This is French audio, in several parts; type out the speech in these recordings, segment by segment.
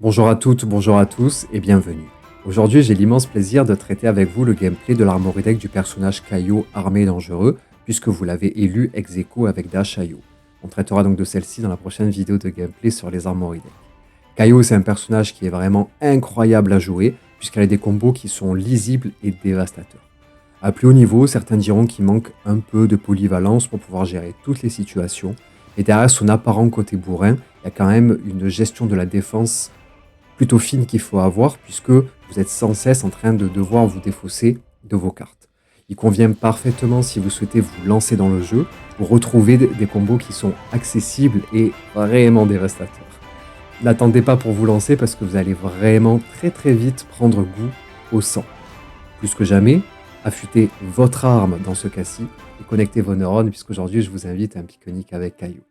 Bonjour à toutes, bonjour à tous et bienvenue. Aujourd'hui, j'ai l'immense plaisir de traiter avec vous le gameplay de l'Armory Deck du personnage Kaio armé et dangereux, puisque vous l'avez élu ex aequo avec Dash Ayo. On traitera donc de celle-ci dans la prochaine vidéo de gameplay sur les Armory Deck. Kaio, c'est un personnage qui est vraiment incroyable à jouer, puisqu'elle a des combos qui sont lisibles et dévastateurs. À plus haut niveau, certains diront qu'il manque un peu de polyvalence pour pouvoir gérer toutes les situations, et derrière son apparent côté bourrin, il y a quand même une gestion de la défense plutôt fine qu'il faut avoir, puisque vous êtes sans cesse en train de devoir vous défausser de vos cartes. Il convient parfaitement si vous souhaitez vous lancer dans le jeu, pour retrouver des combos qui sont accessibles et vraiment dévastateurs. N'attendez pas pour vous lancer parce que vous allez vraiment très vite prendre goût au sang. Plus que jamais, affûtez votre arme dans ce cas-ci et connectez vos neurones, puisqu'aujourd'hui je vous invite à un pique-nique avec Kaio.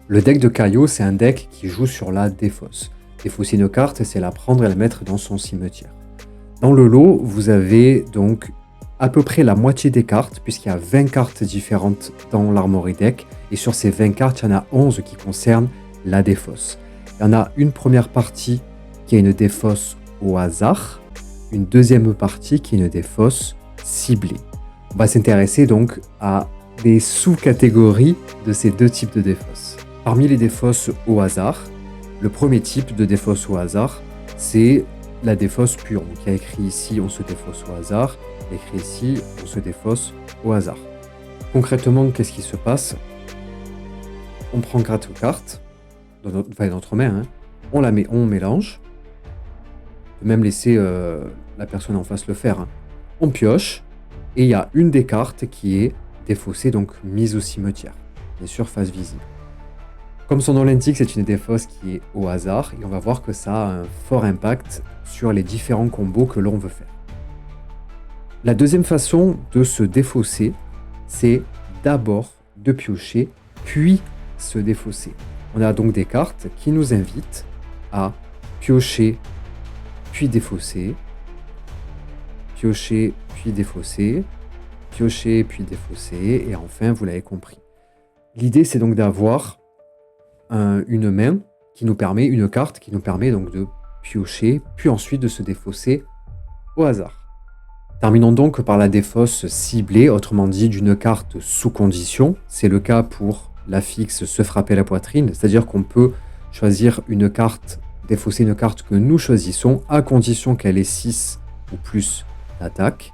Le deck de Kaio, c'est un deck qui joue sur la défausse. Défausser une carte, c'est la prendre et la mettre dans son cimetière. Dans le lot, vous avez donc à peu près la moitié des cartes, puisqu'il y a 20 cartes différentes dans l'Armory Deck, et sur ces 20 cartes, il y en a 11 qui concernent la défausse. Il y en a une première partie qui est une défausse au hasard, une deuxième partie qui est une défausse ciblée. On va s'intéresser donc à des sous-catégories de ces deux types de défausses. Parmi les défausses au hasard, le premier type de défausse au hasard, c'est la défausse pure. Donc il y a écrit ici on se défausse au hasard, il y a écrit ici on se défausse au hasard. Concrètement, qu'est-ce qui se passe? On prend 4 cartes, dans notre main, on la met, on mélange, on peut même laisser la personne en face le faire. On pioche, et il y a une des cartes qui est défaussée, donc mise au cimetière, bien sûr face visible. Comme son nom l'indique, c'est une défausse qui est au hasard, et on va voir que ça a un fort impact sur les différents combos que l'on veut faire. La deuxième façon de se défausser, c'est d'abord de piocher, puis se défausser. On a donc des cartes qui nous invitent à piocher, puis défausser, piocher, puis défausser, piocher, puis défausser, et enfin, vous l'avez compris. L'idée, c'est donc d'avoir une main qui nous permet, une carte qui nous permet donc de piocher, puis ensuite de se défausser au hasard. Terminons donc par la défausse ciblée, autrement dit d'une carte sous condition. C'est le cas pour la fixe se frapper la poitrine, c'est-à-dire qu'on peut choisir une carte, défausser une carte que nous choisissons, à condition qu'elle ait 6 ou plus d'attaque,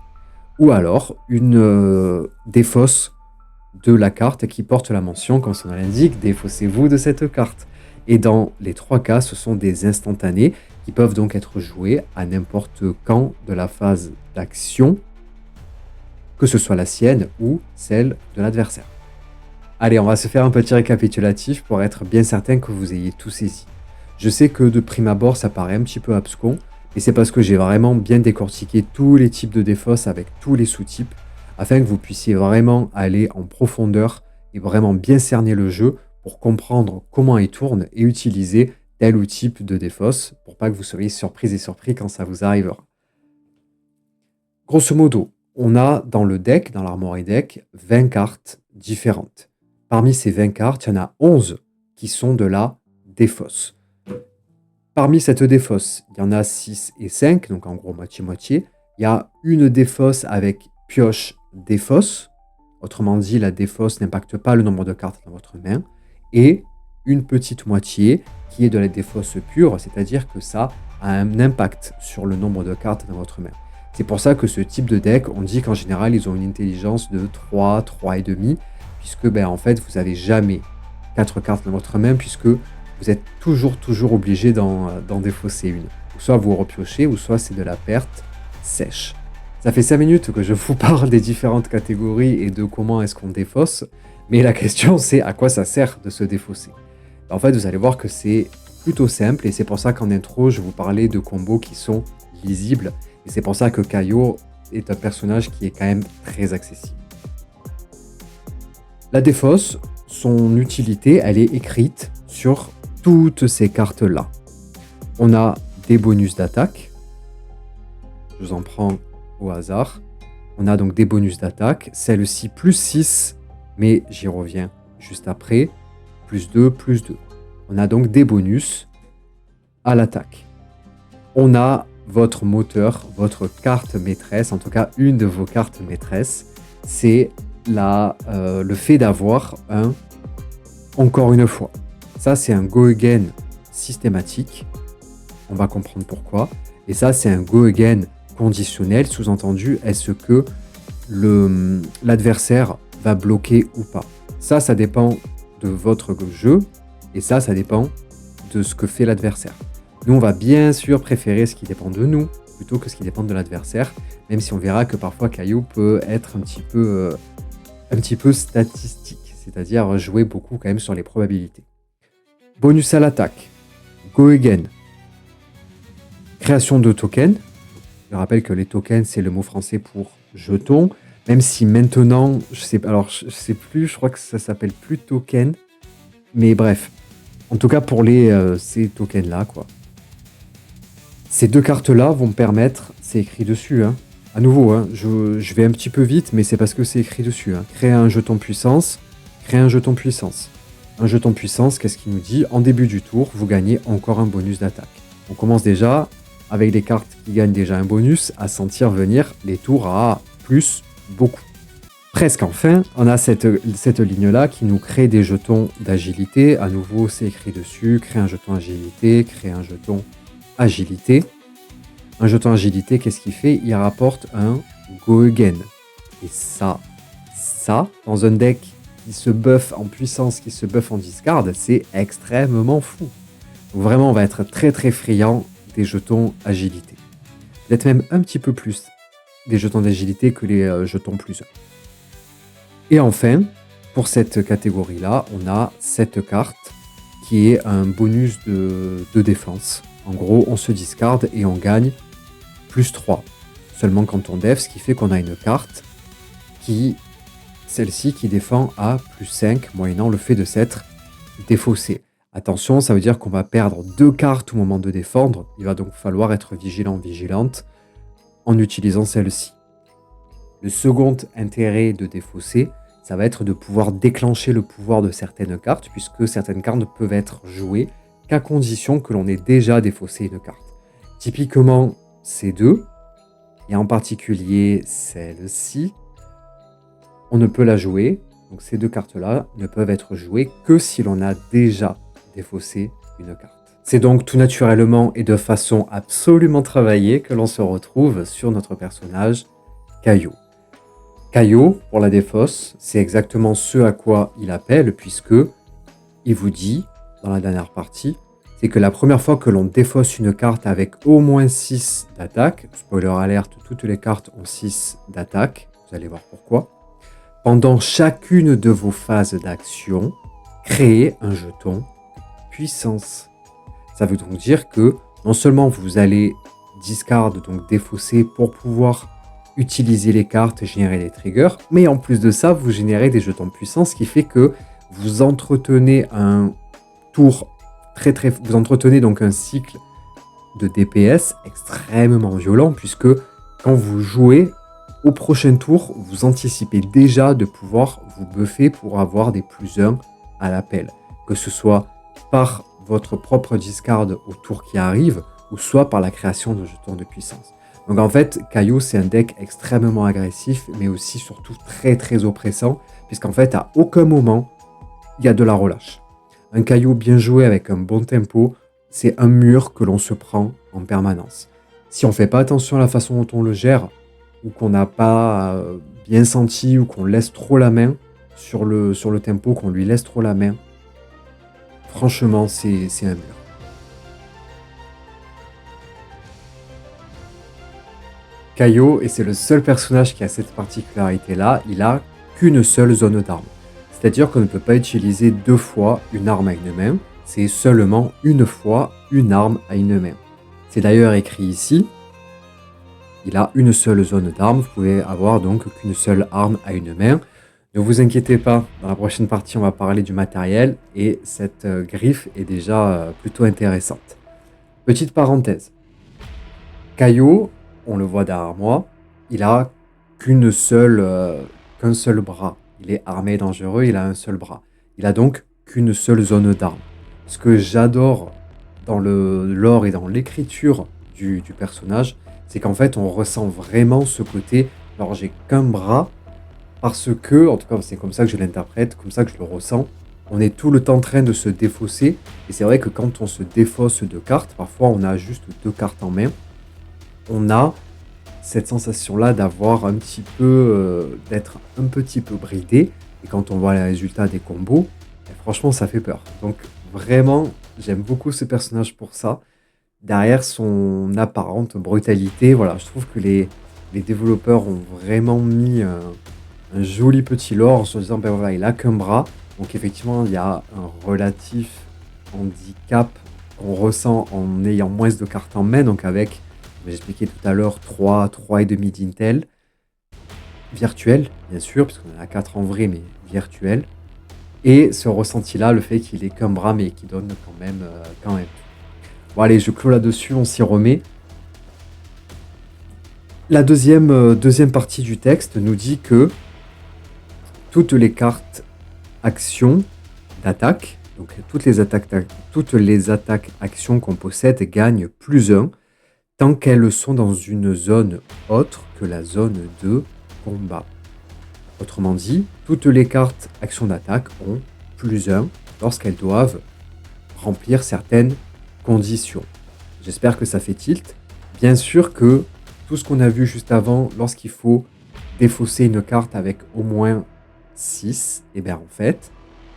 ou alors une défausse de la carte qui porte la mention, comme son nom l'indique, défaussez-vous de cette carte. Et dans les trois cas, ce sont des instantanés qui peuvent donc être joués à n'importe quand de la phase d'action, que ce soit la sienne ou celle de l'adversaire. Allez, on va se faire un petit récapitulatif pour être bien certain que vous ayez tout saisi. Je sais que de prime abord, ça paraît un petit peu abscon, et c'est parce que j'ai vraiment bien décortiqué tous les types de défausses avec tous les sous-types, afin que vous puissiez vraiment aller en profondeur et vraiment bien cerner le jeu pour comprendre comment il tourne et utiliser tel ou type de défausse pour pas que vous soyez surpris et surpris quand ça vous arrivera. Grosso modo, on a dans le deck, dans l'Armory Deck, 20 cartes différentes. Parmi ces 20 cartes, il y en a 11 qui sont de la défausse. Parmi cette défausse, il y en a 6 et 5, donc en gros moitié-moitié. Il y a une défausse avec pioche défausse, autrement dit la défausse n'impacte pas le nombre de cartes dans votre main, et une petite moitié qui est de la défausse pure, c'est-à-dire que ça a un impact sur le nombre de cartes dans votre main. C'est pour ça que ce type de deck, on dit qu'en général ils ont une intelligence de 3, 3,5, puisque en fait vous n'avez jamais 4 cartes dans votre main, puisque vous êtes toujours obligé d'en défausser une. Soit vous repiochez, ou soit c'est de la perte sèche. Ça fait 5 minutes que je vous parle des différentes catégories et de comment est-ce qu'on défausse, mais la question c'est à quoi ça sert de se défausser. En fait, vous allez voir que c'est plutôt simple, et c'est pour ça qu'en intro, je vous parlais de combos qui sont lisibles, et c'est pour ça que Kaio est un personnage qui est quand même très accessible. La défausse, son utilité, elle est écrite sur toutes ces cartes-là. On a des bonus d'attaque, je vous en prends au hasard. On a donc des bonus d'attaque, celle-ci plus 6, mais j'y reviens juste après, plus 2, plus 2. On a donc des bonus à l'attaque. On a votre moteur, votre carte maîtresse, en tout cas une de vos cartes maîtresses, c'est le fait d'avoir un encore une fois. Ça, c'est un go again systématique. On va comprendre pourquoi. Et ça, c'est un go again conditionnel. Sous-entendu, est-ce que l'adversaire va bloquer ou pas. Ça dépend de votre jeu. Et ça dépend de ce que fait l'adversaire. Nous, on va bien sûr préférer ce qui dépend de nous plutôt que ce qui dépend de l'adversaire. Même si on verra que parfois Caillou peut être un petit peu statistique. C'est-à-dire jouer beaucoup quand même sur les probabilités. Bonus à l'attaque. Go again. Création de tokens. Je rappelle que les tokens, c'est le mot français pour jetons. Même si maintenant, je sais plus, je crois que ça s'appelle plus token. Mais bref. En tout cas, pour ces tokens-là, quoi. Ces deux cartes-là vont me permettre, c'est écrit dessus, hein. À nouveau, hein, je vais un petit peu vite, mais c'est parce que c'est écrit dessus. Hein. Créer un jeton puissance, créer un jeton puissance. Un jeton puissance, qu'est-ce qu'il nous dit? En début du tour, vous gagnez encore un bonus d'attaque. On commence déjà, avec des cartes qui gagnent déjà un bonus, à sentir venir les tours à plus beaucoup. Presque enfin, on a cette ligne-là qui nous crée des jetons d'agilité. À nouveau, c'est écrit dessus, créer un jeton agilité, créer un jeton agilité. Un jeton agilité, qu'est-ce qu'il fait? Il rapporte un go again. Et ça, dans un deck qui se buff en puissance, qui se buff en discard, c'est extrêmement fou. Donc vraiment, on va être très très friand des jetons agilité. Peut-être même un petit peu plus des jetons d'agilité que les jetons plus 1. Et enfin, pour cette catégorie-là, on a cette carte qui est un bonus de défense. En gros, on se discarde et on gagne plus 3. Seulement quand on def, ce qui fait qu'on a une carte celle-ci qui défend à plus 5, moyennant le fait de s'être défaussée. Attention, ça veut dire qu'on va perdre 2 cartes au moment de défendre. Il va donc falloir être vigilante en utilisant celle-ci. Le second intérêt de défausser, ça va être de pouvoir déclencher le pouvoir de certaines cartes, puisque certaines cartes ne peuvent être jouées qu'à condition que l'on ait déjà défaussé une carte. Typiquement, ces deux, et en particulier celle-ci, on ne peut la jouer. Donc ces deux cartes-là ne peuvent être jouées que si l'on a déjà défaussé une carte. C'est donc tout naturellement et de façon absolument travaillée que l'on se retrouve sur notre personnage Caillou. Caillou, pour la défausse, c'est exactement ce à quoi il appelle, puisque il vous dit, dans la dernière partie, c'est que la première fois que l'on défausse une carte avec au moins 6 d'attaque, spoiler alerte, toutes les cartes ont 6 d'attaque, vous allez voir pourquoi, pendant chacune de vos phases d'action, créez un jeton puissance. Ça veut donc dire que non seulement vous allez discard, donc défausser pour pouvoir utiliser les cartes et générer des triggers, mais en plus de ça, vous générez des jetons puissance, ce qui fait que vous entretenez un tour vous entretenez donc un cycle de DPS extrêmement violent, puisque quand vous jouez, au prochain tour, vous anticipez déjà de pouvoir vous buffer pour avoir des plus 1 à l'appel, que ce soit par votre propre discard au tour qui arrive, ou soit par la création de jetons de puissance. Donc en fait, Caillou, c'est un deck extrêmement agressif, mais aussi surtout très très oppressant, puisqu'en fait, à aucun moment, il y a de la relâche. Un Caillou bien joué avec un bon tempo, c'est un mur que l'on se prend en permanence. Si on ne fait pas attention à la façon dont on le gère, ou qu'on n'a pas bien senti, ou qu'on laisse trop la main sur le tempo, qu'on lui laisse trop la main, franchement, c'est un mur. Caillou, et c'est le seul personnage qui a cette particularité-là, il a qu'une seule zone d'arme. C'est-à-dire qu'on ne peut pas utiliser 2 fois une arme à une main, c'est seulement une fois une arme à une main. C'est d'ailleurs écrit ici, il a une seule zone d'arme, vous pouvez avoir donc qu'une seule arme à une main. Ne vous inquiétez pas, dans la prochaine partie on va parler du matériel, et cette griffe est déjà plutôt intéressante. Petite parenthèse, Caillou, on le voit derrière moi, il a qu'un seul bras. Il est armé et dangereux, il a un seul bras. Il a donc qu'une seule zone d'arme. Ce que j'adore dans le lore et dans l'écriture du personnage, c'est qu'en fait, on ressent vraiment ce côté. Alors, j'ai qu'un bras, parce que, en tout cas, c'est comme ça que je l'interprète, comme ça que je le ressens. On est tout le temps en train de se défausser. Et c'est vrai que quand on se défausse de cartes, parfois on a juste 2 cartes en main. On a cette sensation-là d'avoir un petit peu, d'être un petit peu bridé. Et quand on voit les résultats des combos, franchement, ça fait peur. Donc vraiment, j'aime beaucoup ce personnage pour ça. Derrière son apparente brutalité, voilà, je trouve que les développeurs ont vraiment mis un joli petit lore en se disant, ben voilà, il a qu'un bras. Donc effectivement, il y a un relatif handicap qu'on ressent en ayant moins de cartes en main. Donc avec, comme j'expliquais tout à l'heure, 3,5 d'Intel. Virtuel, bien sûr, puisqu'on en a 4 en vrai, mais virtuel. Et ce ressenti-là, le fait qu'il ait qu'un bras, mais qui donne quand même, quand même. Bon allez, je clôt là-dessus, on s'y remet. La deuxième partie du texte nous dit que toutes les cartes actions d'attaque, donc toutes les attaques actions qu'on possède gagnent +1 tant qu'elles sont dans une zone autre que la zone de combat. Autrement dit, toutes les cartes actions d'attaque ont +1 lorsqu'elles doivent remplir certaines conditions. J'espère que ça fait tilt. Bien sûr que tout ce qu'on a vu juste avant, lorsqu'il faut défausser une carte avec au moins 6, et bien en fait,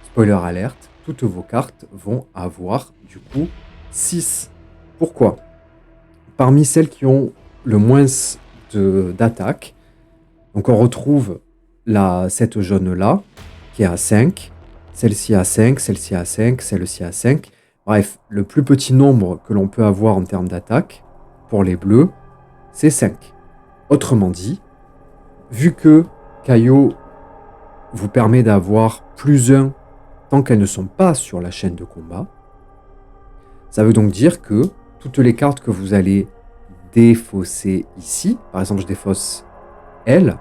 spoiler alerte, toutes vos cartes vont avoir du coup 6. Pourquoi? Parmi celles qui ont le moins d'attaque, donc on retrouve cette jaune-là, qui est à 5, celle-ci à 5, celle-ci à 5, celle-ci à 5. Bref, le plus petit nombre que l'on peut avoir en termes d'attaque, pour les bleus, c'est 5. Autrement dit, vu que Caillot vous permet d'avoir +1 tant qu'elles ne sont pas sur la chaîne de combat, ça veut donc dire que toutes les cartes que vous allez défausser ici, par exemple je défausse elle,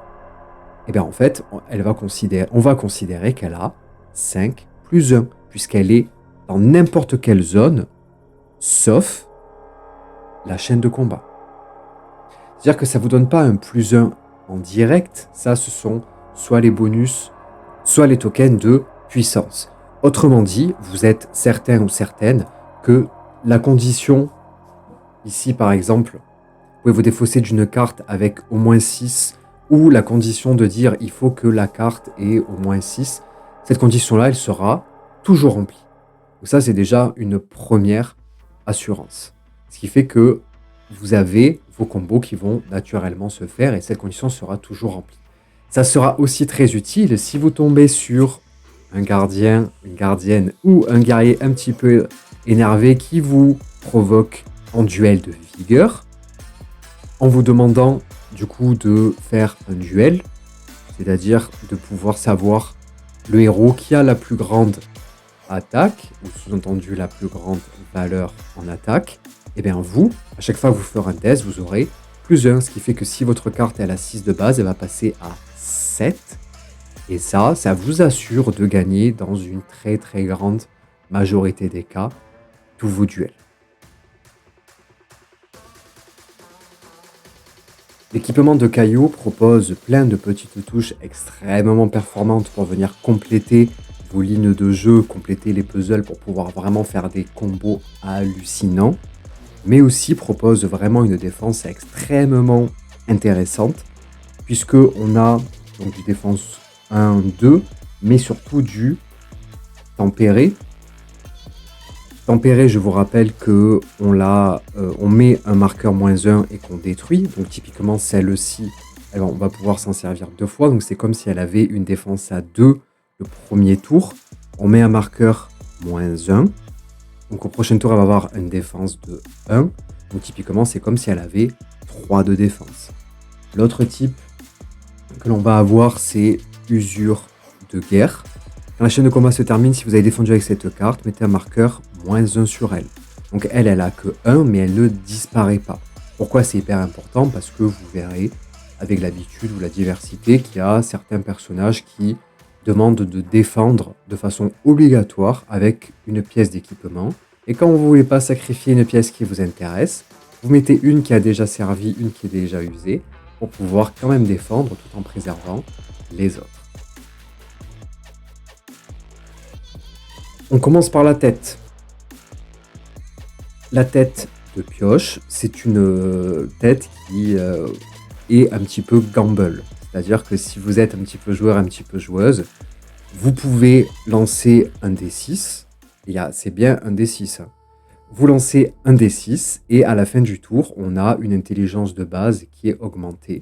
et bien en fait on va considérer qu'elle a 5 +1, puisqu'elle est dans n'importe quelle zone, sauf la chaîne de combat. C'est-à-dire que ça ne vous donne pas un +1 en direct, ça ce sont soit les bonus, soit les tokens de puissance. Autrement dit, vous êtes certain ou certaine que la condition, ici par exemple, vous pouvez vous défausser d'une carte avec au moins 6, ou la condition de dire il faut que la carte ait au moins 6, cette condition-là, elle sera toujours remplie. Donc ça, c'est déjà une première assurance. Ce qui fait que vous avez vos combos qui vont naturellement se faire et cette condition sera toujours remplie. Ça sera aussi très utile si vous tombez sur un gardien, une gardienne ou un guerrier un petit peu énervé qui vous provoque en duel de vigueur, en vous demandant du coup de faire un duel, c'est-à-dire de pouvoir savoir le héros qui a la plus grande attaque, ou sous-entendu la plus grande valeur en attaque, et bien vous, à chaque fois que vous ferez un test, vous aurez +1, ce qui fait que si votre carte elle a 6 de base, elle va passer à 7. Et ça vous assure de gagner dans une très très grande majorité des cas tous vos duels. L'équipement de Caillot propose plein de petites touches extrêmement performantes pour venir compléter vos lignes de jeu, compléter les puzzles pour pouvoir vraiment faire des combos hallucinants, mais aussi propose vraiment une défense extrêmement intéressante, puisque on a donc du défense 1, 2, mais surtout du tempéré. Tempéré, je vous rappelle que on met un marqueur -1 et qu'on détruit. Donc typiquement celle-ci, on va pouvoir s'en servir 2 fois. Donc c'est comme si elle avait une défense à 2 le premier tour. On met un marqueur -1. Donc au prochain tour, elle va avoir une défense de 1. Donc typiquement, c'est comme si elle avait 3 de défense. L'autre type que l'on va avoir, c'est usure de guerre. Quand la chaîne de combat se termine, si vous avez défendu avec cette carte, mettez un marqueur -1 sur elle. Donc elle a que 1, mais elle ne disparaît pas. Pourquoi c'est hyper important? Parce que vous verrez, avec l'habitude ou la diversité, qu'il y a certains personnages qui demande de défendre de façon obligatoire avec une pièce d'équipement. Et quand vous ne voulez pas sacrifier une pièce qui vous intéresse, vous mettez une qui a déjà servi, une qui est déjà usée, pour pouvoir quand même défendre tout en préservant les autres. On commence par la tête. La tête de pioche, c'est une tête qui est un petit peu gamble. C'est-à-dire que si vous êtes un petit peu joueur, un petit peu joueuse, vous pouvez lancer un D6. C'est bien un D6. Vous lancez un D6 et à la fin du tour, on a une intelligence de base qui est augmentée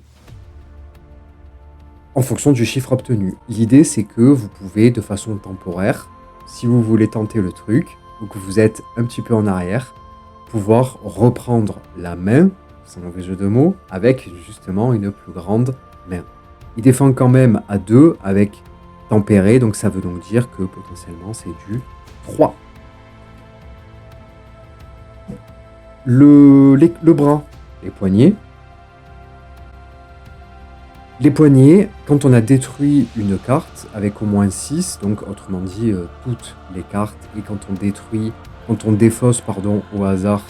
en fonction du chiffre obtenu. L'idée, c'est que vous pouvez, de façon temporaire, si vous voulez tenter le truc, ou que vous êtes un petit peu en arrière, pouvoir reprendre la main, sans mauvais jeu de mots, avec justement une plus grande main. Il défend quand même à 2 avec tempéré, donc ça veut donc dire que potentiellement c'est du 3. Le bras, les poignets. Les poignets, quand on a détruit une carte avec au moins 6, donc autrement dit toutes les cartes, et quand on défausse au hasard,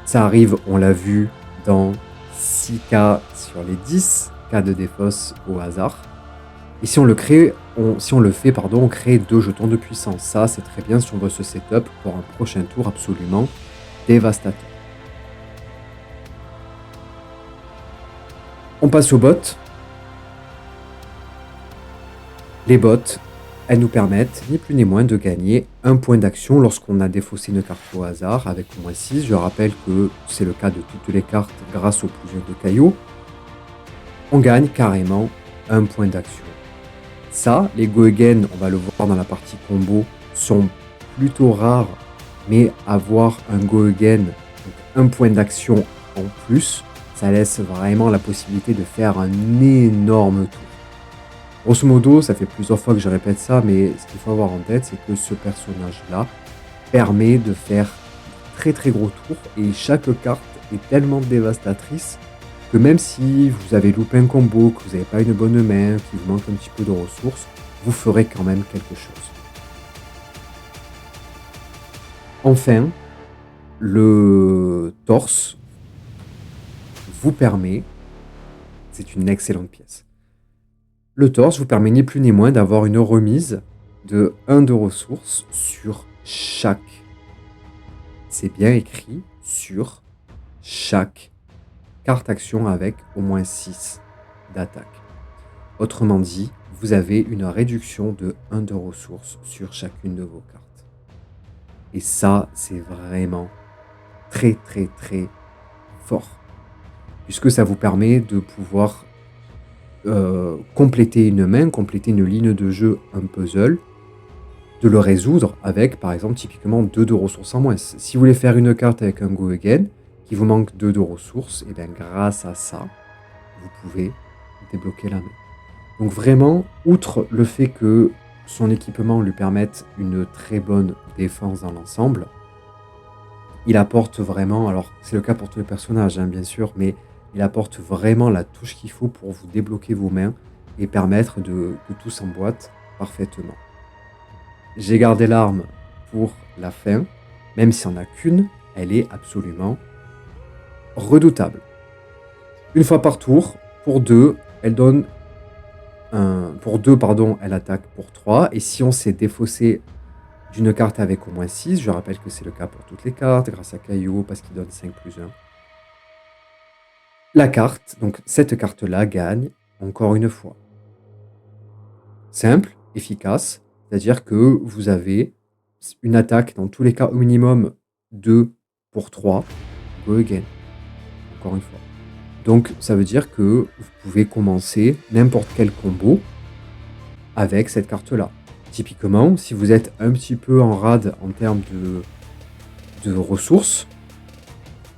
ça arrive, on l'a vu, dans 6 cas sur les 10 cas de défausse au hasard. Et si on le fait, on crée 2 jetons de puissance. Ça, c'est très bien si on veut ce setup pour un prochain tour absolument dévastateur. On passe aux bottes. Les bottes, elles nous permettent ni plus ni moins de gagner un point d'action lorsqu'on a défaussé une carte au hasard avec au moins 6. Je rappelle que c'est le cas de toutes les cartes grâce aux plusieurs de cailloux. On gagne carrément un point d'action. Ça, les go again, on va le voir dans la partie combo, sont plutôt rares, mais avoir un go again, donc un point d'action en plus, ça laisse vraiment la possibilité de faire un énorme tour. Grosso modo, ça fait plusieurs fois que je répète ça, mais ce qu'il faut avoir en tête, c'est que ce personnage-là permet de faire très très gros tours, et chaque carte est tellement dévastatrice que même si vous avez loupé un combo, que vous n'avez pas une bonne main, qu'il vous manque un petit peu de ressources, vous ferez quand même quelque chose. Enfin, le torse vous permet, c'est une excellente pièce, le torse vous permet ni plus ni moins d'avoir une remise de 1 de ressources sur chaque. C'est bien écrit sur chaque carte action avec au moins 6 d'attaque. Autrement dit, vous avez une réduction de 1 de ressources sur chacune de vos cartes. Et ça, c'est vraiment très très très fort. Puisque ça vous permet de pouvoir compléter une main, compléter une ligne de jeu, un puzzle, de le résoudre avec, par exemple, typiquement 2 de ressources en moins. Si vous voulez faire une carte avec un go again, qui vous manque 2 de ressources, et bien grâce à ça, vous pouvez débloquer la main. Donc vraiment, outre le fait que son équipement lui permette une très bonne défense dans l'ensemble, il apporte vraiment, alors c'est le cas pour tous les personnages bien sûr, mais il apporte vraiment la touche qu'il faut pour vous débloquer vos mains et permettre que tout s'emboîte parfaitement. J'ai gardé l'arme pour la fin, même s'il n'y en a qu'une, elle est absolument redoutable. Une fois par tour, pour 2, elle donne elle attaque pour 3, et si on s'est défaussé d'une carte avec au moins 6, je rappelle que c'est le cas pour toutes les cartes, grâce à Caillou, parce qu'il donne 5 plus 1. La carte, donc cette carte-là, gagne encore une fois. Simple, efficace, c'est-à-dire que vous avez une attaque dans tous les cas au minimum 2 pour 3, go again, encore une fois. Donc ça veut dire que vous pouvez commencer n'importe quel combo avec cette carte-là. Typiquement, si vous êtes un petit peu en rade en termes de ressources,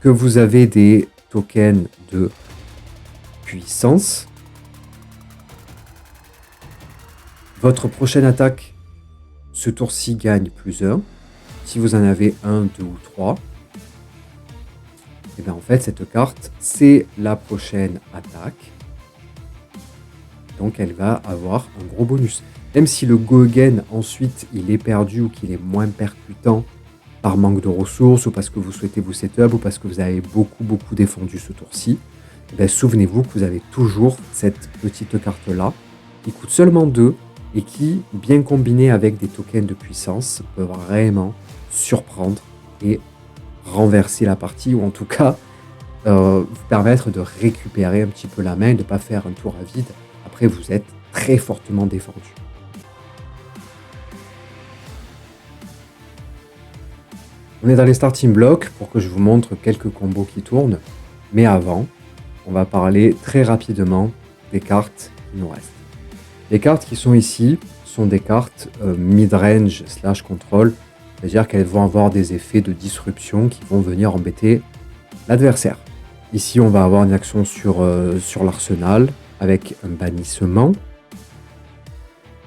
que vous avez des tokens de puissance, votre prochaine attaque, ce tour-ci, gagne plus 1. Si vous en avez 1, 2 ou 3, et bien en fait, cette carte, c'est la prochaine attaque. Donc elle va avoir un gros bonus. Même si le go again, ensuite, il est perdu ou qu'il est moins percutant par manque de ressources ou parce que vous souhaitez vous setup ou parce que vous avez beaucoup défendu ce tour-ci, ben, souvenez-vous que vous avez toujours cette petite carte-là qui coûte seulement 2 et qui, bien combinée avec des tokens de puissance, peut vraiment surprendre et renverser la partie ou en tout cas vous permettre de récupérer un petit peu la main et de ne pas faire un tour à vide. Après, vous êtes très fortement défendu. On est dans les starting blocks pour que je vous montre quelques combos qui tournent. Mais avant, on va parler très rapidement des cartes qui nous restent. Les cartes qui sont ici sont des cartes mid-range / control. C'est-à-dire qu'elles vont avoir des effets de disruption qui vont venir embêter l'adversaire. Ici, on va avoir une action sur l'arsenal avec un bannissement.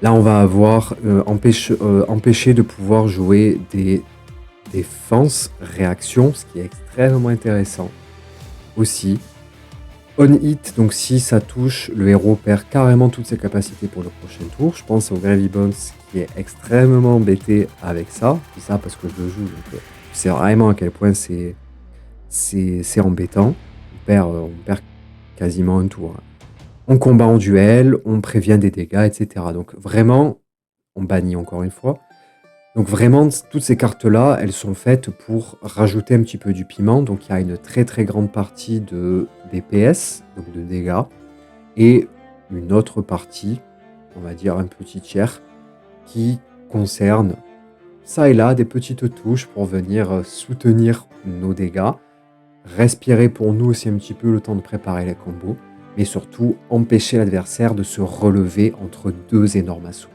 Là, on va avoir empêché de pouvoir jouer des défenses, réactions, ce qui est extrêmement intéressant. Aussi, on hit, donc si ça touche, le héros perd carrément toutes ses capacités pour le prochain tour. Je pense au Gravy Bones qui est extrêmement embêté avec ça. C'est ça parce que je le joue, donc je sais vraiment à quel point c'est embêtant. On perd quasiment un tour. On combat en duel, on prévient des dégâts, etc. Donc vraiment, on bannit encore une fois. Donc vraiment, toutes ces cartes-là, elles sont faites pour rajouter un petit peu du piment. Donc il y a une très grande partie de DPS, donc de dégâts, et une autre partie, on va dire un petit tiers, qui concerne ça et là des petites touches pour venir soutenir nos dégâts, respirer pour nous aussi un petit peu le temps de préparer les combos, mais surtout empêcher l'adversaire de se relever entre deux énormes assauts.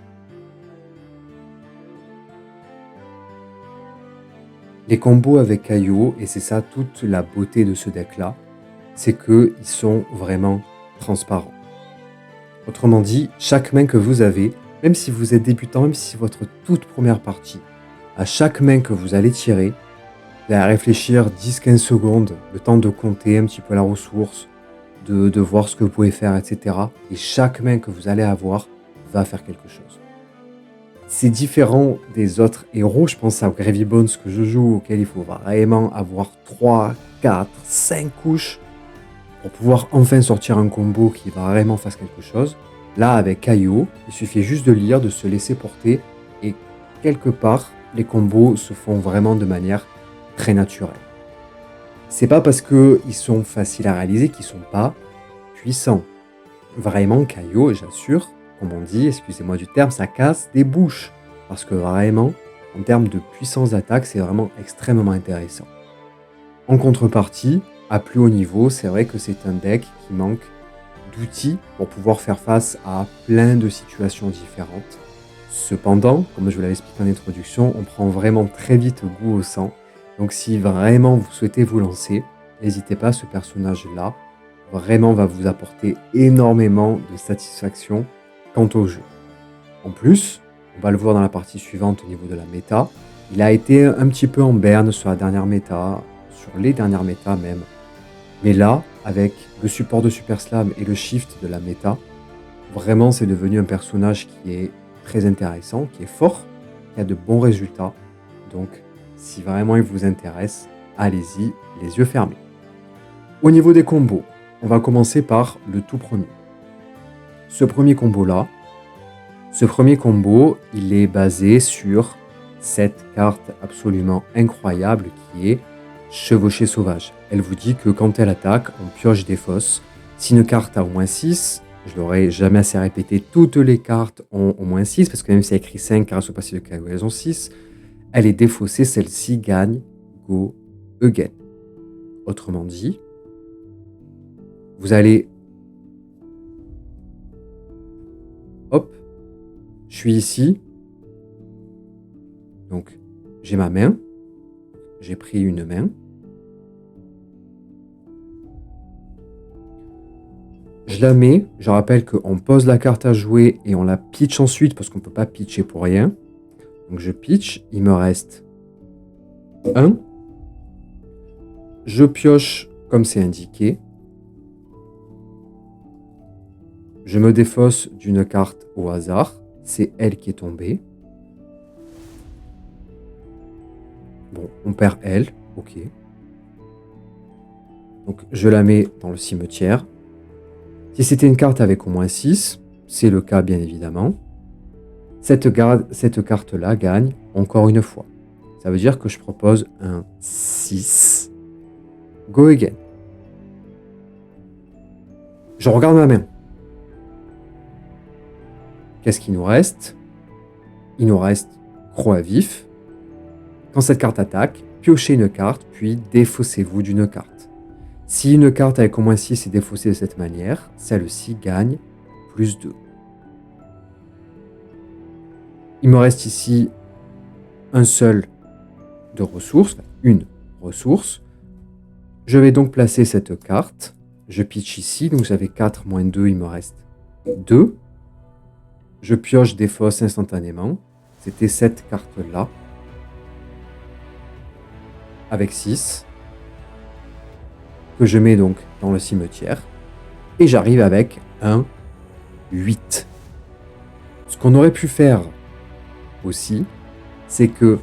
Les combos avec Kaio, et c'est ça toute la beauté de ce deck-là, c'est qu'ils sont vraiment transparents. Autrement dit, chaque main que vous avez, même si vous êtes débutant, même si c'est votre toute première partie, à chaque main que vous allez tirer, vous allez réfléchir 10-15 secondes, le temps de compter un petit peu la ressource, de voir ce que vous pouvez faire, etc. Et chaque main que vous allez avoir va faire quelque chose. C'est différent des autres héros, je pense à Gravy Bones que je joue, auquel il faut vraiment avoir 3, 4, 5 couches pour pouvoir enfin sortir un combo qui va vraiment faire quelque chose. Là, avec Kaio, il suffit juste de lire, de se laisser porter, et quelque part, les combos se font vraiment de manière très naturelle. C'est pas parce qu'ils sont faciles à réaliser qu'ils sont pas puissants. Vraiment, Kaio, j'assure, comme on dit, excusez-moi du terme, ça casse des bouches. Parce que vraiment, en termes de puissance d'attaque, c'est vraiment extrêmement intéressant. En contrepartie, à plus haut niveau, c'est vrai que c'est un deck qui manque d'outils pour pouvoir faire face à plein de situations différentes. Cependant, comme je vous l'avais expliqué en introduction, on prend vraiment très vite goût au sang. Donc si vraiment vous souhaitez vous lancer, n'hésitez pas, ce personnage-là vraiment va vous apporter énormément de satisfaction quant au jeu. En plus, on va le voir dans la partie suivante au niveau de la méta, il a été un petit peu en berne sur la dernière méta, sur les dernières méta même. Mais là, avec le support de Super Slam et le shift de la méta, vraiment c'est devenu un personnage qui est très intéressant, qui est fort, qui a de bons résultats. Donc si vraiment il vous intéresse, allez-y, les yeux fermés. Au niveau des combos, on va commencer par le tout premier. Ce premier combo, il est basé sur cette carte absolument incroyable qui est Chevauchée Sauvage. Elle vous dit que quand elle attaque, on pioche des fosses. Si une carte a au moins 6, je l'aurais jamais assez répété, toutes les cartes ont au moins 6, parce que même si elle écrit 5 grâce au passif de Kaio, elles ont 6. Elle est défaussée, celle-ci gagne go again. Autrement dit, vous allez... Hop, je suis ici. Donc, j'ai ma main. J'ai pris une main. Je la mets. Je rappelle qu'on pose la carte à jouer et on la pitch ensuite parce qu'on ne peut pas pitcher pour rien. Donc, je pitch. Il me reste 1. Je pioche comme c'est indiqué. Je me défausse d'une carte au hasard. c'est elle qui est tombée. Bon, on perd elle, ok. Donc je la mets dans le cimetière. Si c'était une carte avec au moins 6, c'est le cas bien évidemment, cette carte-là gagne encore une fois. Ça veut dire que je propose un 6. Go again. Je regarde ma main. Qu'est-ce qu'il nous reste? Il nous reste croix à vif. Quand cette carte attaque, piochez une carte, puis défaussez-vous d'une carte. Si une carte avec au moins 6 est défaussée de cette manière, celle-ci gagne plus 2. Il me reste ici un seul de ressources, une ressource. Je vais donc placer cette carte. Je pitch ici, donc j'avais 4 moins 2, il me reste 2. Je pioche des fosses instantanément. C'était cette carte-là. Avec 6. Que je mets donc dans le cimetière. Et j'arrive avec un 8. Ce qu'on aurait pu faire aussi, c'est que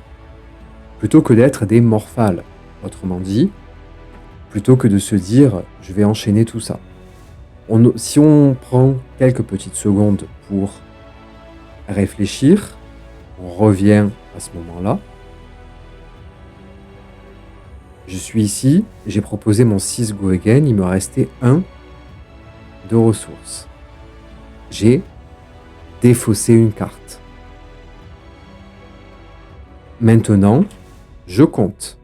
plutôt que d'être des morphales, autrement dit, plutôt que de se dire je vais enchaîner tout ça. Si on prend quelques petites secondes pour réfléchir, on revient à ce moment-là. Je suis ici, j'ai proposé mon 6 go again, il me restait 1 de ressources. J'ai défaussé une carte. Maintenant, je compte.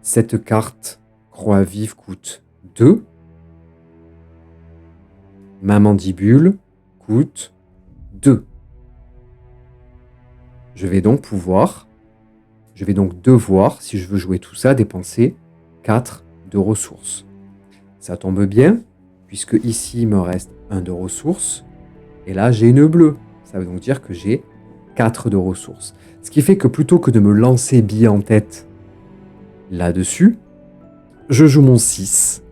Cette carte croix vive coûte 2. Ma mandibule coûte 2. Je vais donc devoir, si je veux jouer tout ça, dépenser 4 de ressources. Ça tombe bien, puisque ici, il me reste 1 de ressources, et là, j'ai une bleue. Ça veut donc dire que j'ai 4 de ressources. Ce qui fait que plutôt que de me lancer bille en tête là-dessus, je joue mon 6,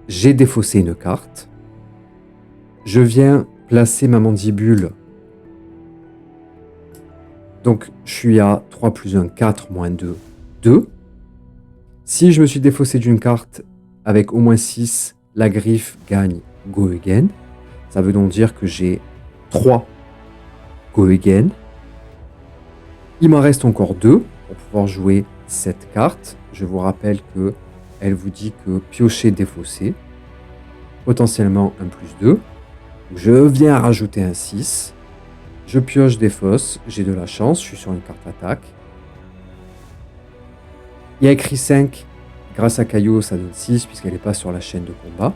j'ai défaussé une carte, je viens placer ma mandibule. Donc, je suis à 3 plus 1, 4, moins 2, 2. Si je me suis défaussé d'une carte avec au moins 6, la griffe gagne go again. Ça veut donc dire que j'ai 3 go again. Il m'en reste encore 2 pour pouvoir jouer cette carte. Je vous rappelle que elle vous dit que piocher, défausser. Potentiellement un plus 2. Je viens rajouter un 6. Je pioche des fosses, j'ai de la chance, je suis sur une carte attaque. Il y a écrit 5, grâce à Caillou ça donne 6 puisqu'elle n'est pas sur la chaîne de combat.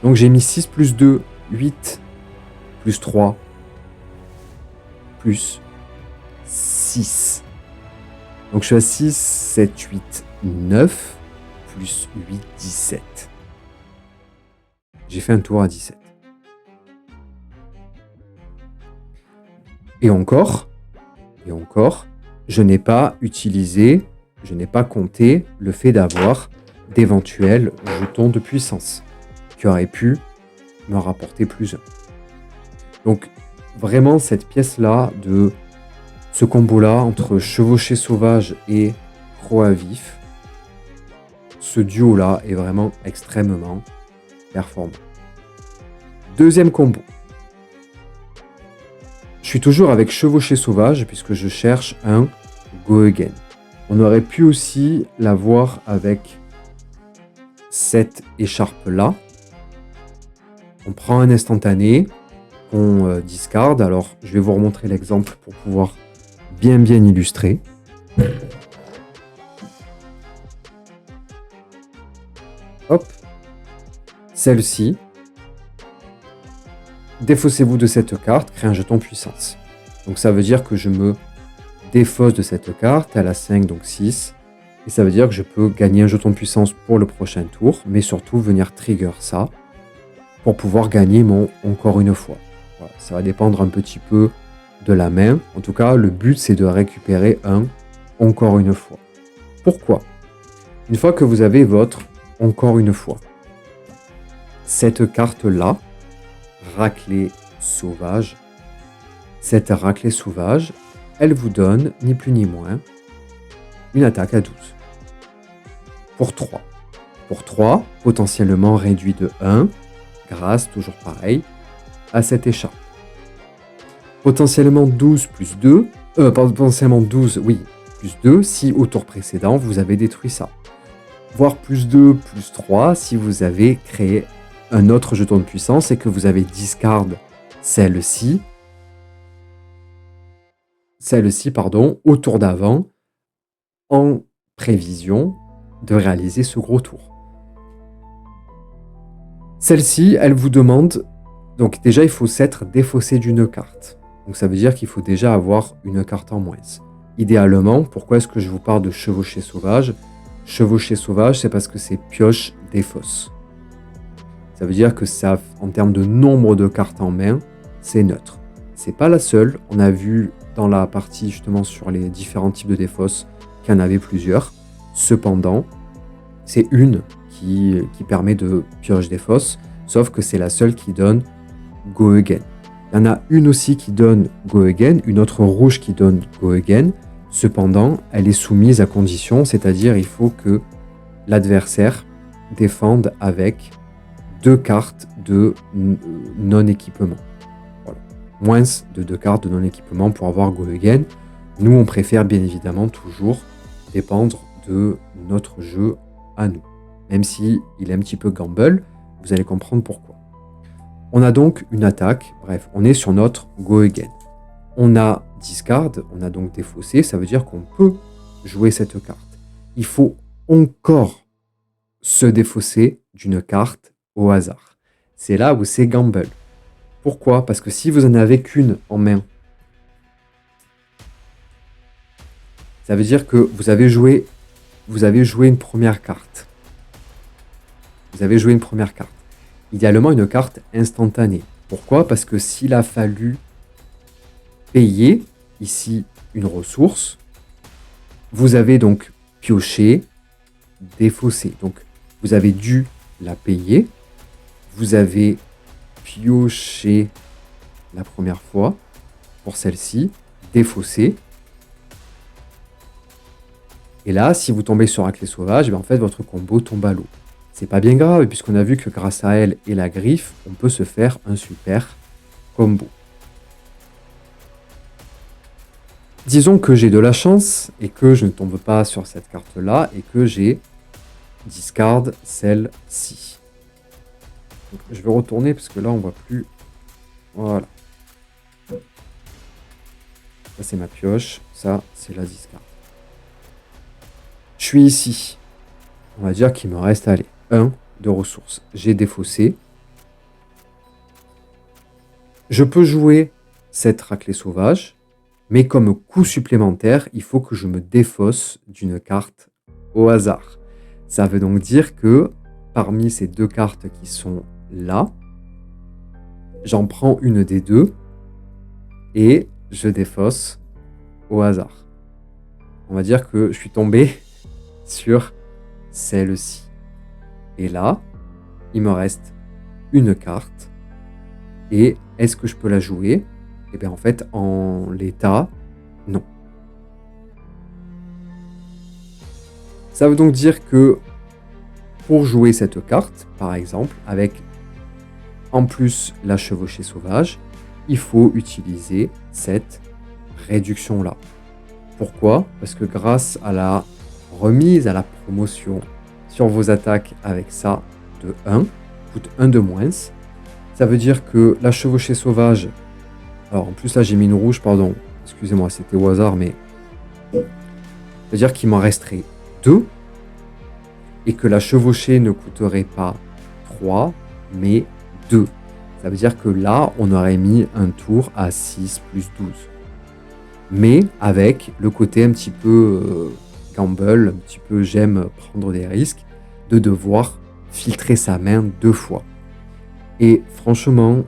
Donc j'ai mis 6 plus 2, 8, plus 3, plus 6. Donc je suis à 6, 7, 8, 9, plus 8, 17. J'ai fait un tour à 17. Et encore, je n'ai pas compté le fait d'avoir d'éventuels jetons de puissance qui auraient pu me rapporter plus 1. Donc vraiment cette pièce-là, de ce combo-là entre chevauché sauvage et croix à vif, ce duo-là est vraiment extrêmement performant. Deuxième combo. Je suis toujours avec chevauché sauvage puisque je cherche un go again. On aurait pu aussi l'avoir avec cette écharpe-là. On prend un instantané, on discarde. Alors, je vais vous remontrer l'exemple pour pouvoir bien illustrer. Hop. Celle-ci. Défaussez-vous de cette carte, créez un jeton puissance. Donc ça veut dire que je me défausse de cette carte, elle a 5, donc 6. Et ça veut dire que je peux gagner un jeton de puissance pour le prochain tour, mais surtout venir trigger ça pour pouvoir gagner mon encore une fois. Voilà, ça va dépendre un petit peu de la main. En tout cas, le but c'est de récupérer un encore une fois. Pourquoi? Une fois que vous avez votre encore une fois, cette carte-là, raclée sauvage. Cette raclée sauvage, elle vous donne, ni plus ni moins, une attaque à 12. Pour 3. Pour 3, potentiellement réduit de 1, grâce, toujours pareil, à cette écharpe. Potentiellement 12 plus 2, potentiellement 12, oui, plus 2, si au tour précédent, vous avez détruit ça. Voire plus 2, plus 3, si vous avez créé un autre jeton de puissance et que vous avez discard celle-ci, au tour d'avant, en prévision de réaliser ce gros tour. Celle-ci, elle vous demande, donc déjà il faut s'être défaussé d'une carte. Donc ça veut dire qu'il faut déjà avoir une carte en moins. Idéalement, pourquoi est-ce que je vous parle de chevaucher sauvage? Chevaucher sauvage, c'est parce que c'est pioche défausse. Ça veut dire que ça, en termes de nombre de cartes en main, c'est neutre. C'est pas la seule. On a vu dans la partie justement sur les différents types de défausse qu'il y en avait plusieurs. Cependant, c'est une qui permet de pioche défausse, sauf que c'est la seule qui donne Go Again. Il y en a une aussi qui donne Go Again, une autre rouge qui donne Go Again. Cependant, elle est soumise à condition, c'est-à-dire il faut que l'adversaire défende avec 2 cartes de non-équipement. Voilà. Moins de 2 cartes de non-équipement pour avoir Go Again. Nous, on préfère bien évidemment toujours dépendre de notre jeu à nous. Même si il est un petit peu gamble, vous allez comprendre pourquoi. On a donc une attaque, bref, on est sur notre Go Again. On a discard, on a donc défaussé, ça veut dire qu'on peut jouer cette carte. Il faut encore se défausser d'une carte au hasard. C'est là où c'est gamble. Pourquoi? Parce que si vous en avez qu'une en main, ça veut dire que vous avez joué une première carte. Vous avez joué une première carte. Idéalement, une carte instantanée. Pourquoi? Parce que s'il a fallu payer ici une ressource, vous avez donc pioché, défaussé. Donc, vous avez dû la payer. Vous avez pioché la première fois pour celle-ci, défaussé. Et là, si vous tombez sur raclée sauvage, en fait, votre combo tombe à l'eau. C'est pas bien grave, puisqu'on a vu que grâce à elle et la griffe, on peut se faire un super combo. Disons que j'ai de la chance et que je ne tombe pas sur cette carte-là et que j'ai discard celle-ci. Je vais retourner parce que là, on voit plus. Voilà. Ça, c'est ma pioche. Ça, c'est la discard. Je suis ici. On va dire qu'il me reste, allez, 1 de ressources. J'ai défaussé. Je peux jouer cette raclée sauvage, mais comme coup supplémentaire, il faut que je me défausse d'une carte au hasard. Ça veut donc dire que parmi ces 2 cartes qui sont là, j'en prends une des 2 et je défausse au hasard. On va dire que je suis tombé sur celle-ci. Et là, il me reste une carte. Et est-ce que je peux la jouer? Eh bien, en fait, en l'état, non. Ça veut donc dire que pour jouer cette carte, par exemple, avec en plus la chevauchée sauvage, il faut utiliser cette réduction-là. Pourquoi? Parce que grâce à la remise, à la promotion sur vos attaques avec ça de 1, coûte 1 de moins. Ça veut dire que la chevauchée sauvage, alors en plus là j'ai mis une rouge, pardon, excusez-moi, c'était au hasard, mais ça veut dire qu'il m'en resterait 2 et que la chevauchée ne coûterait pas 3, mais 2. Ça veut dire que là, on aurait mis un tour à 6 plus 12. Mais avec le côté un petit peu gamble, un petit peu j'aime prendre des risques, de devoir filtrer sa main 2 fois. Et franchement,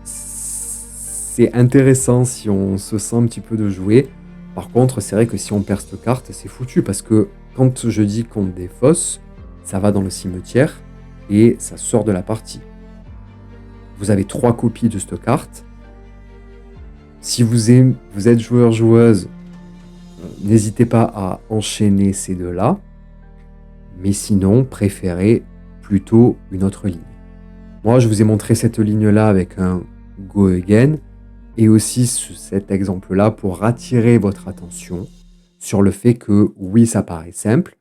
c'est intéressant si on se sent un petit peu de jouer. Par contre, c'est vrai que si on perd cette carte, c'est foutu parce que quand je dis qu'on défausse, ça va dans le cimetière et ça sort de la partie. vous avez 3 copies de cette carte. Si vous êtes joueur-joueuse, n'hésitez pas à enchaîner ces deux-là. Mais sinon, préférez plutôt une autre ligne. Moi, je vous ai montré cette ligne-là avec un Go Again et aussi cet exemple-là pour attirer votre attention sur le fait que oui, ça paraît simple,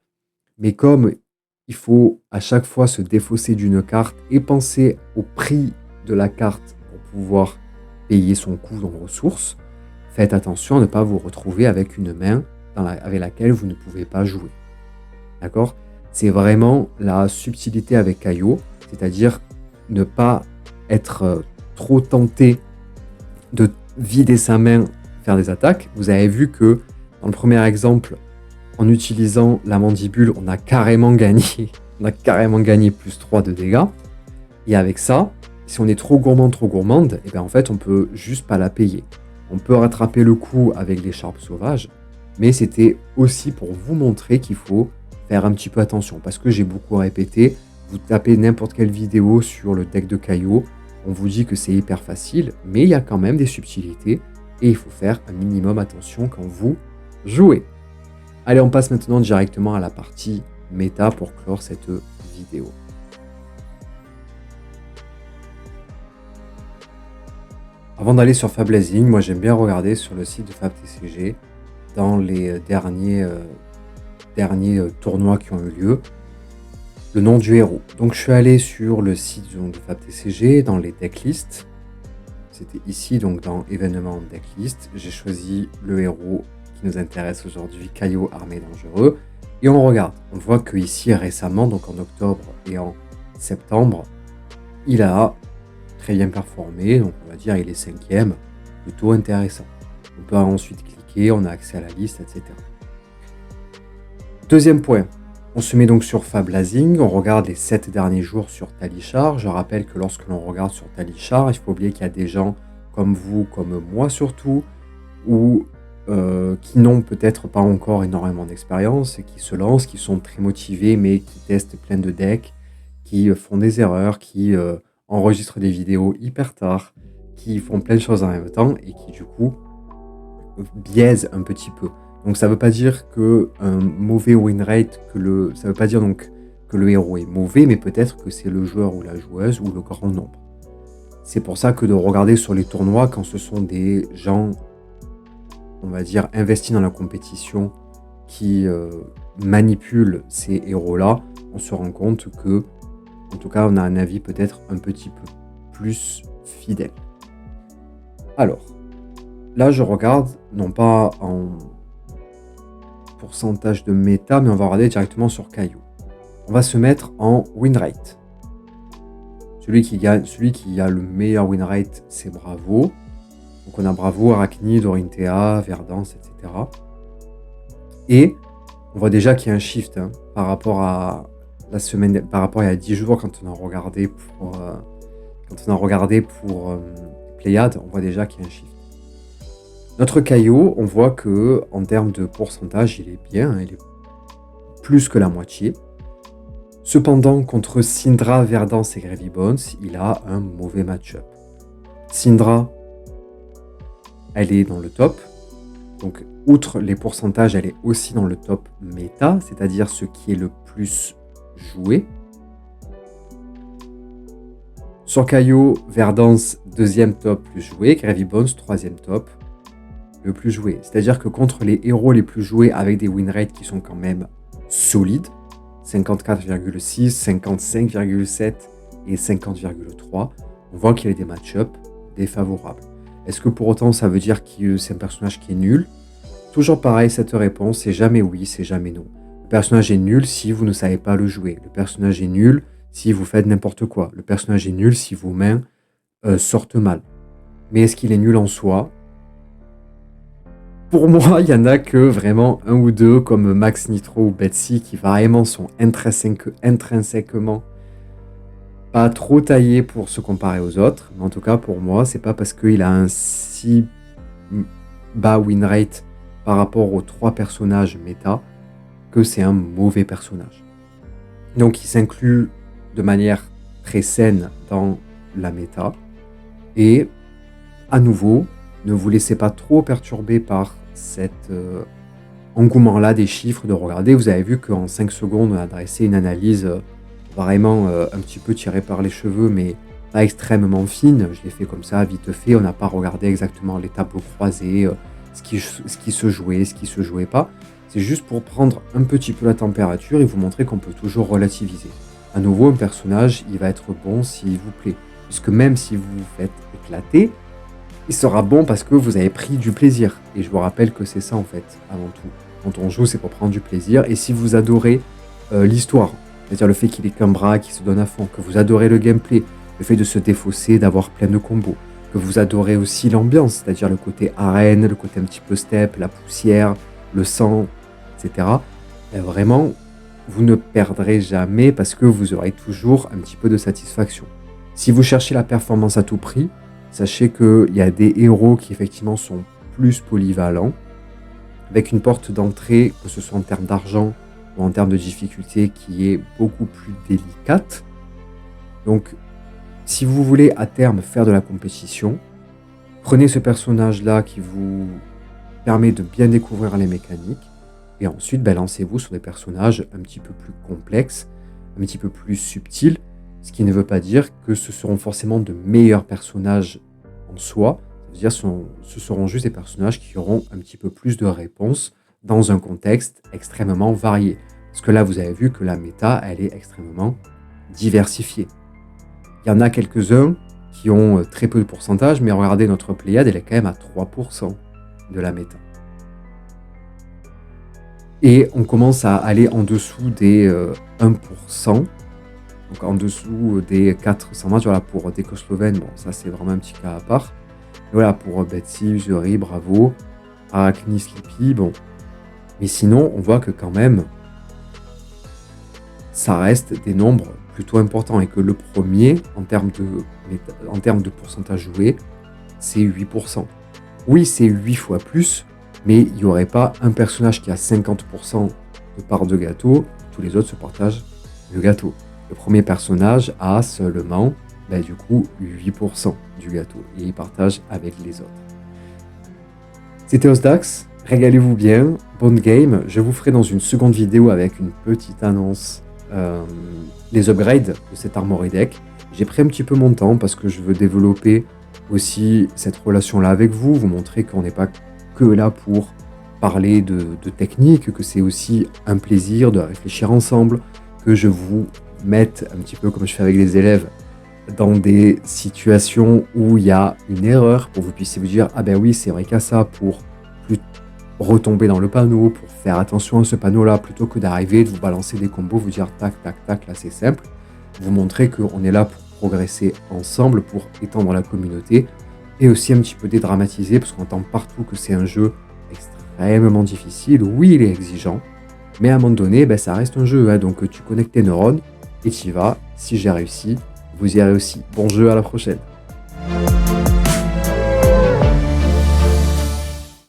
mais comme il faut à chaque fois se défausser d'une carte et penser au prix de la carte pour pouvoir payer son coût en ressources, faites attention à ne pas vous retrouver avec une main avec laquelle vous ne pouvez pas jouer. D'accord ? C'est vraiment la subtilité avec Caillot, c'est-à-dire ne pas être trop tenté de vider sa main, faire des attaques. Vous avez vu que dans le premier exemple, en utilisant la mandibule, on a carrément gagné plus 3 de dégâts. Et avec ça, si on est trop gourmande, et bien en fait, on peut juste pas la payer. On peut rattraper le coup avec l'écharpe sauvage, mais c'était aussi pour vous montrer qu'il faut faire un petit peu attention. Parce que j'ai beaucoup répété, vous tapez n'importe quelle vidéo sur le deck de Caillot, on vous dit que c'est hyper facile, mais il y a quand même des subtilités et il faut faire un minimum attention quand vous jouez. Allez, on passe maintenant directement à la partie méta pour clore cette vidéo. Avant d'aller sur FabLazing, moi j'aime bien regarder sur le site de FabTCG dans les derniers tournois qui ont eu lieu, le nom du héros. Donc je suis allé sur le site de FabTCG dans les decklists. C'était ici donc dans événements decklist. J'ai choisi le héros qui nous intéresse aujourd'hui, Caillot Armé Dangereux. Et on regarde. On voit que ici récemment, donc en octobre et en septembre, il a très bien performé. Donc on va dire il est 5e, plutôt intéressant. On peut ensuite cliquer, on a accès à la liste, etc. Deuxième point. On se met donc sur FabLazing, on regarde les 7 derniers jours sur Talishar. Je rappelle que lorsque l'on regarde sur Talishar, il faut oublier qu'il y a des gens comme vous, comme moi surtout, ou qui n'ont peut-être pas encore énormément d'expérience et qui se lancent, qui sont très motivés mais qui testent plein de decks, qui font des erreurs, qui enregistrent des vidéos hyper tard, qui font plein de choses en même temps et qui du coup biaisent un petit peu. Donc ça ne veut pas dire que un mauvais win rate, ça veut pas dire donc que le héros est mauvais, mais peut-être que c'est le joueur ou la joueuse ou le grand nombre. C'est pour ça que de regarder sur les tournois quand ce sont des gens, on va dire, investis dans la compétition qui manipulent ces héros-là, on se rend compte que, en tout cas, on a un avis peut-être un petit peu plus fidèle. Alors, là je regarde, non pas en pourcentage de méta, mais on va regarder directement sur Caillot. On va se mettre en win rate. Celui qui a le meilleur win rate, c'est Bravo. Donc on a Bravo, Arachnid, Orinthea, Verdance, etc. Et on voit déjà qu'il y a un shift par rapport à la semaine, par rapport à il y a 10 jours quand on a regardé pour Pléiade, on voit déjà qu'il y a un shift. Notre Caillot, on voit que en termes de pourcentage, il est bien, il est plus que la moitié. Cependant, contre Syndra, Verdance et Gravy Bones, il a un mauvais match-up. Syndra, elle est dans le top. Donc, outre les pourcentages, elle est aussi dans le top méta, c'est-à-dire ce qui est le plus joué. Sur Caillot, Verdance, 2e top plus joué, Gravy Bones, 3e top le plus joué. C'est-à-dire que contre les héros les plus joués avec des win rates qui sont quand même solides, 54,6, 55,7 et 50,3, on voit qu'il y a des match-ups défavorables. Est-ce que pour autant ça veut dire que c'est un personnage qui est nul ? Toujours pareil, cette réponse, c'est jamais oui, c'est jamais non. Le personnage est nul si vous ne savez pas le jouer. Le personnage est nul si vous faites n'importe quoi. Le personnage est nul si vos mains sortent mal. Mais est-ce qu'il est nul en soi ? Pour moi, il y en a que vraiment un ou deux, comme Max Nitro ou Betsy, qui vraiment sont intrinsèquement pas trop taillés pour se comparer aux autres. Mais en tout cas, pour moi, c'est pas parce qu'il a un si bas win rate par rapport aux 3 personnages méta que c'est un mauvais personnage. Donc, il s'inclut de manière très saine dans la méta. Et à nouveau, ne vous laissez pas trop perturber par cet engouement-là des chiffres, de regarder. Vous avez vu qu'en 5 secondes, on a dressé une analyse vraiment un petit peu tirée par les cheveux, mais pas extrêmement fine. Je l'ai fait comme ça, vite fait. On n'a pas regardé exactement les tableaux croisés, ce qui se jouait, ce qui se jouait pas. C'est juste pour prendre un petit peu la température et vous montrer qu'on peut toujours relativiser. À nouveau, un personnage, il va être bon s'il vous plaît. Puisque même si vous vous faites éclater, il sera bon parce que vous avez pris du plaisir. Et je vous rappelle que c'est ça en fait, avant tout. Quand on joue, c'est pour prendre du plaisir. Et si vous adorez l'histoire, c'est-à-dire le fait qu'il ait qu'un bras qui se donne à fond, que vous adorez le gameplay, le fait de se défausser, d'avoir plein de combos, que vous adorez aussi l'ambiance, c'est-à-dire le côté arène, le côté un petit peu step, la poussière, le sang, etc. Ben vraiment, vous ne perdrez jamais parce que vous aurez toujours un petit peu de satisfaction. Si vous cherchez la performance à tout prix, sachez qu'il y a des héros qui effectivement sont plus polyvalents, avec une porte d'entrée, que ce soit en termes d'argent ou en termes de difficulté, qui est beaucoup plus délicate. Donc, si vous voulez à terme faire de la compétition, prenez ce personnage-là qui vous permet de bien découvrir les mécaniques, et ensuite lancez-vous sur des personnages un petit peu plus complexes, un petit peu plus subtils, ce qui ne veut pas dire que ce seront forcément de meilleurs personnages en soi, c'est-à-dire ce seront juste des personnages qui auront un petit peu plus de réponses dans un contexte extrêmement varié. Parce que là, vous avez vu que la méta, elle est extrêmement diversifiée. Il y en a quelques-uns qui ont très peu de pourcentage, mais regardez, notre Pléiade, elle est quand même à 3% de la méta. Et on commence à aller en dessous des 1%, donc en dessous des 400 matchs. Voilà, pour Deco Slovène, bon, ça c'est vraiment un petit cas à part. Et voilà, pour Betsy, Zuri, Bravo, Arachni, Sleepy, bon. Mais sinon, on voit que quand même, ça reste des nombres plutôt importants et que le premier, en termes de pourcentage joué, c'est 8%. Oui, c'est 8 fois plus, mais il n'y aurait pas un personnage qui a 50% de part de gâteau, tous les autres se partagent le gâteau. Le premier personnage a seulement, du coup, 8% du gâteau, et il partage avec les autres. C'était Osdax, régalez-vous bien, bonne game. Je vous ferai dans une seconde vidéo avec une petite annonce les upgrades de cet Armory Deck. J'ai pris un petit peu mon temps parce que je veux développer aussi cette relation-là avec vous, vous montrer qu'on n'est pas que là pour parler de technique, que c'est aussi un plaisir de réfléchir ensemble, que je vous mette un petit peu comme je fais avec les élèves dans des situations où il y a une erreur pour que vous puissiez vous dire ah ben oui c'est vrai qu'à ça, pour plus retomber dans le panneau, pour faire attention à ce panneau là plutôt que d'arriver, de vous balancer des combos, vous dire tac tac tac, là c'est simple, vous montrer qu'on est là pour progresser ensemble, pour étendre la communauté et aussi un petit peu dédramatiser parce qu'on entend partout que c'est un jeu extrêmement difficile. Oui, il est exigeant, mais à un moment donné, ça reste un jeu, hein, donc tu connectes tes neurones et tu y vas. Si j'ai réussi, vous y avez aussi. Bon jeu, à la prochaine.